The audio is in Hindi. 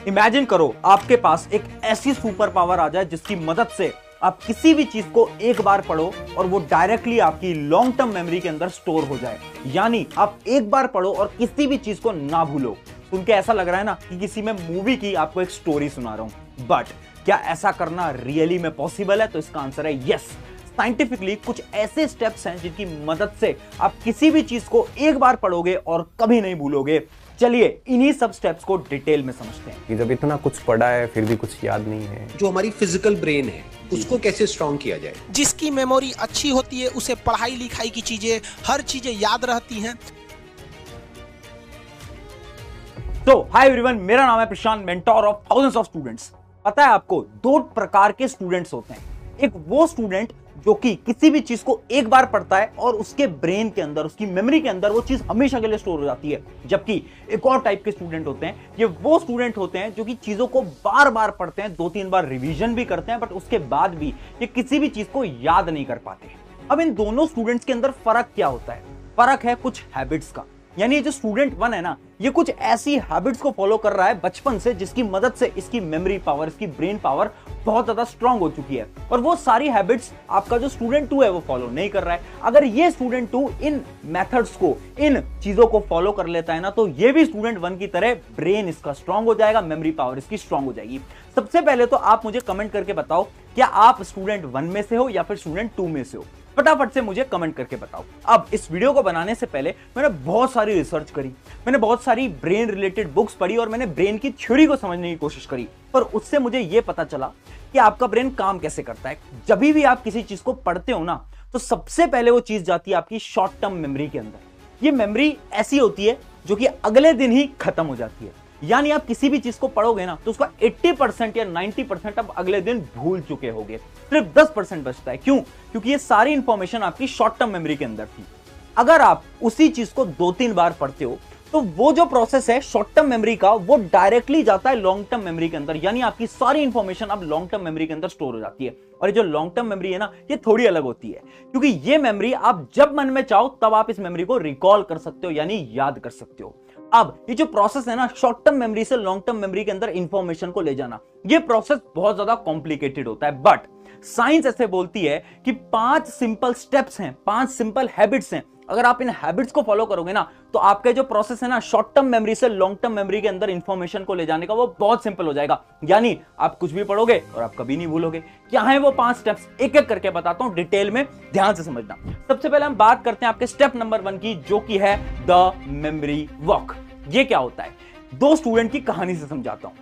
इमेजिन करो आपके पास एक ऐसी सुपर पावर आ जाए जिसकी मदद से आप किसी भी चीज को एक बार पढ़ो और वो डायरेक्टली आपकी लॉन्ग टर्म मेमोरी के अंदर स्टोर हो जाए। यानी आप एक बार पढ़ो और किसी भी चीज को ना भूलो। सुन के ऐसा लग रहा है ना कि किसी में मूवी की आपको एक स्टोरी सुना रहा हूं, बट क्या ऐसा करना रियली में पॉसिबल है? तो इसका आंसर है यस। साइंटिफिकली कुछ ऐसे स्टेप्स हैं जिनकी मदद से आप किसी भी चीज को एक बार पढ़ोगे और कभी नहीं भूलोगे। चलिए इन्हीं सब स्टेप्स को डिटेल में समझते हैं। कि जब इतना कुछ पढ़ा है फिर भी कुछ याद नहीं है। जो हमारी फिजिकल ब्रेन है उसको कैसे स्ट्रॉन्ग किया जाए। जिसकी मेमोरी अच्छी होती है उसे पढ़ाई लिखाई की चीजें, हर चीजें याद रहती हैं। तो हाय एवरीवन, मेरा नाम है Prashant, mentor of thousands of students. पता है आपको दो प्रकार के स्टूडेंट्स होते हैं। एक वो स्टूडेंट जो कि किसी भी चीज को एक बार पढ़ता है और उसके ब्रेन के अंदर, उसकी मेमोरी के अंदर वो चीज हमेशा के लिए स्टोर हो जाती है। जबकि एक और टाइप के स्टूडेंट होते हैं, ये वो स्टूडेंट होते हैं जो कि चीजों को बार बार पढ़ते हैं, 2-3 बार रिवीजन भी करते हैं, बट उसके बाद भी ये किसी भी चीज को याद नहीं कर पाते। अब इन दोनों स्टूडेंट्स के अंदर फर्क क्या होता है? फर्क है कुछ हैबिट्स का। यानी जो स्टूडेंट 1 है ना, ये कुछ ऐसी हैबिट्स को फॉलो कर रहा है बचपन से जिसकी मदद से इसकी मेमोरी पावर, इसकी ब्रेन पावर बहुत ज्यादा स्ट्रांग हो चुकी है। और वो सारी हैबिट्स आपका जो स्टूडेंट 2 है वो फॉलो नहीं कर रहा है। अगर ये स्टूडेंट 2 इन मेथड्स को, इन चीजों को फॉलो कर लेता है ना, तो ये भी स्टूडेंट 1 की तरह ब्रेन इसका स्ट्रांग हो जाएगा, मेमोरी पावर इसकी स्ट्रांग हो जाएगी। सबसे पहले तो आप मुझे कमेंट करके बताओ, क्या आप स्टूडेंट 1 में से हो या फिर स्टूडेंट 2 में से हो? फटाफट से मुझे कमेंट करके बताओ। अब इस वीडियो को बनाने से पहले मैंने बहुत सारी रिसर्च करी, मैंने बहुत सारी ब्रेन रिलेटेड बुक्स पढ़ी और मैंने ब्रेन की थ्योरी को समझने की कोशिश करी। पर उससे मुझे यह पता चला कि आपका ब्रेन काम कैसे करता है। जब भी आप किसी चीज को पढ़ते हो ना, तो सबसे पहले वो चीज जाती है आपकी शॉर्ट टर्म मेमोरी के अंदर। ये मेमोरी ऐसी होती है जो कि अगले दिन ही खत्म हो जाती है। यानी आप किसी भी चीज को पढ़ोगे ना, तो उसका 80% या 90% आप अगले दिन भूल चुके होगे, सिर्फ 10% बचता है। क्यों? क्योंकि ये सारी इंफॉर्मेशन आपकी शॉर्ट टर्म मेमोरी के अंदर थी। अगर आप उसी चीज को 2-3 बार पढ़ते हो तो वो जो प्रोसेस है शॉर्ट टर्म मेमोरी का, वो डायरेक्टली जाता है लॉन्ग टर्म मेमोरी के अंदर। यानी आपकी सारी इंफॉर्मेशन अब लॉन्ग टर्म मेमोरी के अंदर स्टोर हो जाती है। और ये जो लॉन्ग टर्म मेमोरी है ना, ये थोड़ी अलग होती है, क्योंकि ये मेमोरी आप जब मन में चाहो तब आप इस मेमोरी को रिकॉल कर सकते हो, यानी याद कर सकते हो। अब ये जो प्रोसेस है ना, शॉर्ट टर्म मेमोरी से लॉन्ग टर्म मेमोरी के अंदर इंफॉर्मेशन को ले जाना, ये प्रोसेस बहुत ज्यादा कॉम्प्लिकेटेड होता है। बट साइंस ऐसे बोलती है कि 5 सिंपल स्टेप्स हैं, 5 सिंपल हैबिट्स हैं। अगर आप इन हैबिट्स को फॉलो करोगे ना, तो आपका जो प्रोसेस है ना, शॉर्ट टर्म मेमोरी से लॉन्ग टर्म मेमोरी के अंदर इंफॉर्मेशन को ले जाने का, वो बहुत सिंपल हो जाएगा। यानी आप कुछ भी पढ़ोगे और आप कभी नहीं भूलोगे। क्या है वो 5 स्टेप्स? एक एक करके बताता हूं, डिटेल में ध्यान से समझना। सबसे पहले हम बात करते हैं आपके स्टेप नंबर 1 की, जो कि है द मेमोरी वॉक। ये क्या होता है? 2 स्टूडेंट की कहानी से समझाता हूं।